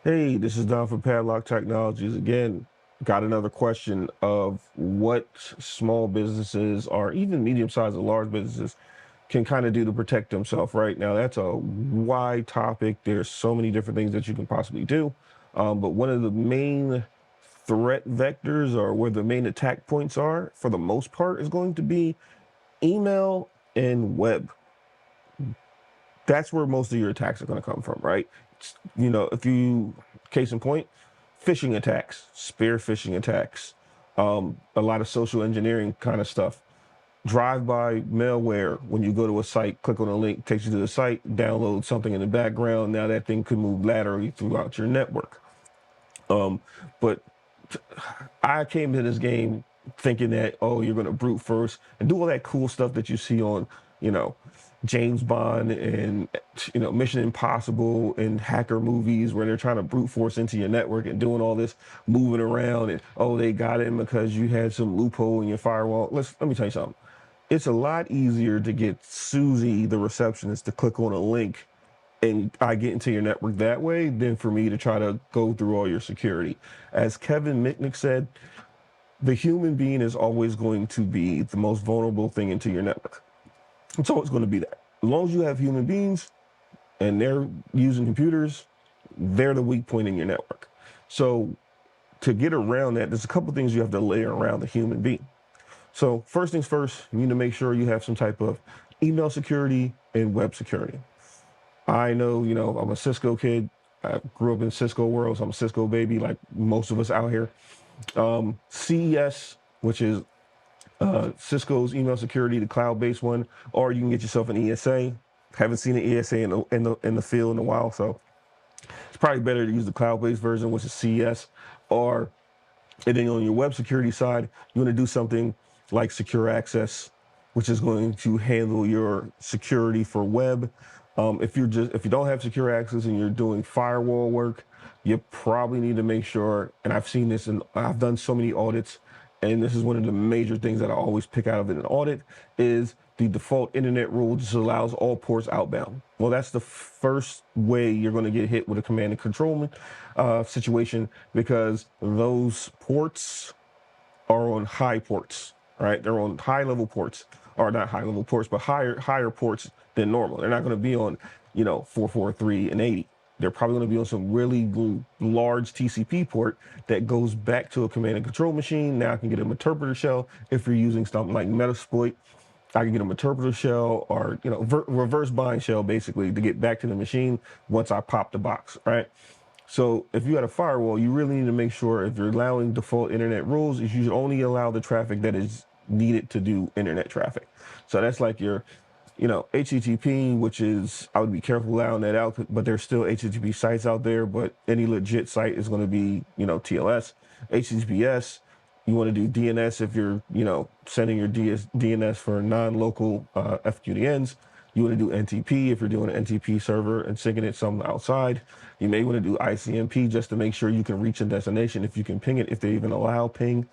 Hey, this is Don from Padlock Technologies again. Got another question of what small businesses or even medium-sized or large businesses can kind of do to protect themselves right now. That's a wide topic. There's so many different things that you can possibly do. But one of the main threat vectors or where the main attack points are, for the most part, is going to be email and web. That's where most of your attacks are going to come from, right? If you, case in point, phishing attacks, spear phishing attacks, a lot of social engineering kind of stuff. Drive-by malware, when you go to a site, click on a link, takes you to the site, download something in the background. Now that thing could move laterally throughout your network. But I came to this game thinking that, oh, you're going to brute force and do all that cool stuff that you see on, you know, James Bond and, Mission Impossible and hacker movies where they're trying to brute force into your network and doing all this moving around and, oh, they got it because you had some loophole in your firewall. Let me tell you something. It's a lot easier to get Susie, the receptionist, to click on a link and I get into your network that way than for me to try to go through all your security. As Kevin Mitnick said, the human being is always going to be the most vulnerable thing into your network. It's always going to be that. As long as you have human beings and they're using computers, they're the weak point in your network. So to get around that, there's a couple things you have to layer around the human being. So first things first, you need to make sure you have some type of email security and web security. I know, I'm a Cisco kid. I grew up in Cisco world, so I'm a Cisco baby, like most of us out here. CES, which is Cisco's email security, the cloud-based one, or you can get yourself an ESA. Haven't seen an ESA in the field in a while, so it's probably better to use the cloud-based version, which is CES. Or and then on your web security side, you want to do something like Secure Access, which is going to handle your security for web. If you don't have secure access and you're doing firewall work, you probably need to make sure. And I've seen this, and I've done so many audits, and this is one of the major things that I always pick out of an audit is the default internet rule just allows all ports outbound. Well, that's the first way you're going to get hit with a command and control situation because those ports are on high ports, right? They're on high level ports, or not high level ports, but higher ports than normal. They're not going to be on, 443 and 80. They're probably going to be on some really large TCP port that goes back to a command and control machine. Now I can get an interpreter shell if you're using something like Metasploit. I can get a interpreter shell or reverse bind shell basically to get back to the machine once I pop the box, right? So if you had a firewall, you really need to make sure if you're allowing default internet rules, is you should only allow the traffic that is needed to do internet traffic. So that's like your, HTTP, which is, I would be careful allowing that out, but there's still HTTP sites out there, but any legit site is going to be, TLS. HTTPS, you want to do DNS if you're, sending your DNS for non-local FQDNs. You want to do NTP if you're doing an NTP server and syncing it somewhere outside. You may want to do ICMP just to make sure you can reach a destination if you can ping it, if they even allow ping,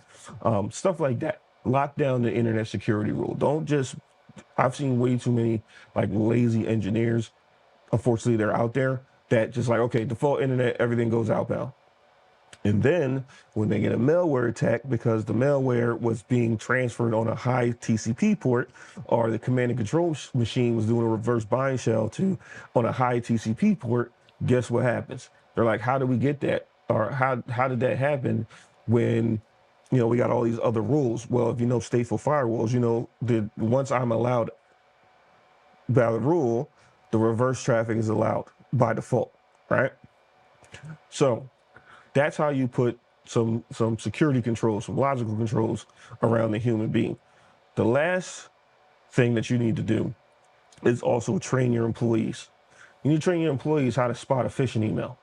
stuff like that. Lock down the internet security rule. Don't just, I've seen way too many like lazy engineers. Unfortunately, they're out there that just like, okay, default internet, everything goes outbound. And then when they get a malware attack because the malware was being transferred on a high TCP port or the command and control machine was doing a reverse bind shell to on a high TCP port, guess what happens? They're like, how did we get that? Or how did that happen when we got all these other rules? Well, if you know stateful firewalls, that once I'm allowed by the rule, the reverse traffic is allowed by default, right? So that's how you put some security controls, some logical controls around the human being. The last thing that you need to do is also train your employees. You need to train your employees how to spot a phishing email.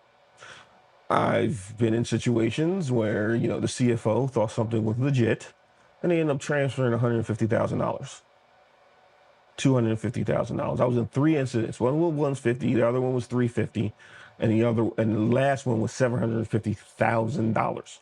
I've been in situations where, the CFO thought something was legit and they end up transferring $150,000, $250,000. I was in three incidents. One was 150, the other one was 350, and the last one was $750,000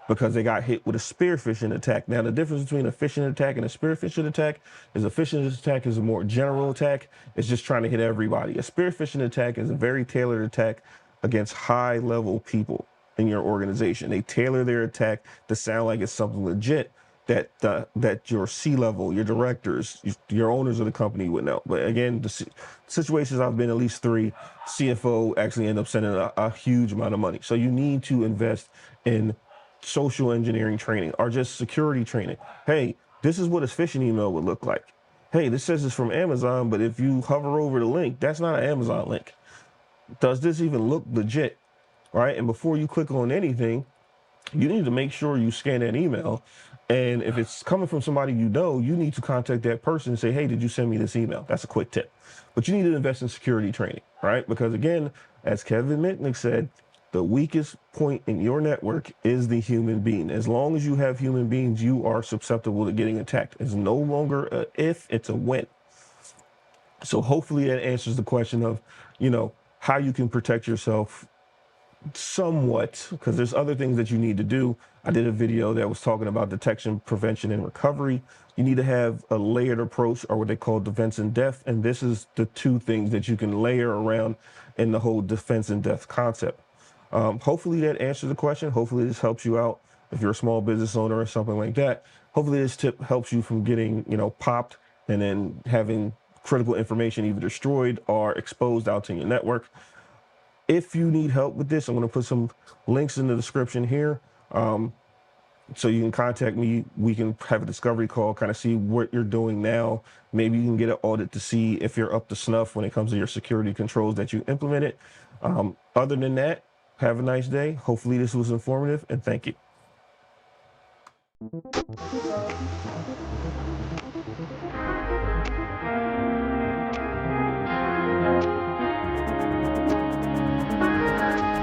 because they got hit with a spear phishing attack. Now, the difference between a phishing attack and a spear phishing attack is a phishing attack is a more general attack. It's just trying to hit everybody. A spear phishing attack is a very tailored attack against high level people in your organization. They tailor their attack to sound like it's something legit that your C-level, your directors, your owners of the company would know. But again, the situations I've been, at least 3, CFO actually end up sending a huge amount of money. So you need to invest in social engineering training or just security training. Hey, this is what a phishing email would look like. Hey, this says it's from Amazon, but if you hover over the link, that's not an Amazon link. Does this even look legit? Right? And before you click on anything, you need to make sure you scan that email. And if it's coming from somebody you know, you need to contact that person and say, hey, did you send me this email? That's a quick tip. But you need to invest in security training, right? Because again, as Kevin Mitnick said, the weakest point in your network is the human being. As long as you have human beings, you are susceptible to getting attacked. It's no longer a if, it's a when. So hopefully that answers the question of, how you can protect yourself somewhat, because there's other things that you need to do. I did a video that was talking about detection, prevention, and recovery. You need to have a layered approach, or what they call defense in depth. And this is the 2 things that you can layer around in the whole defense in depth concept. Hopefully that answers the question. Hopefully this helps you out if you're a small business owner or something like that. Hopefully this tip helps you from getting, popped and then having critical information either destroyed or exposed out to your network. If you need help with this, I'm going to put some links in the description here. So you can contact me. We can have a discovery call, kind of see what you're doing now. Maybe you can get an audit to see if you're up to snuff when it comes to your security controls that you implemented. Other than that, have a nice day. Hopefully this was informative, and thank you.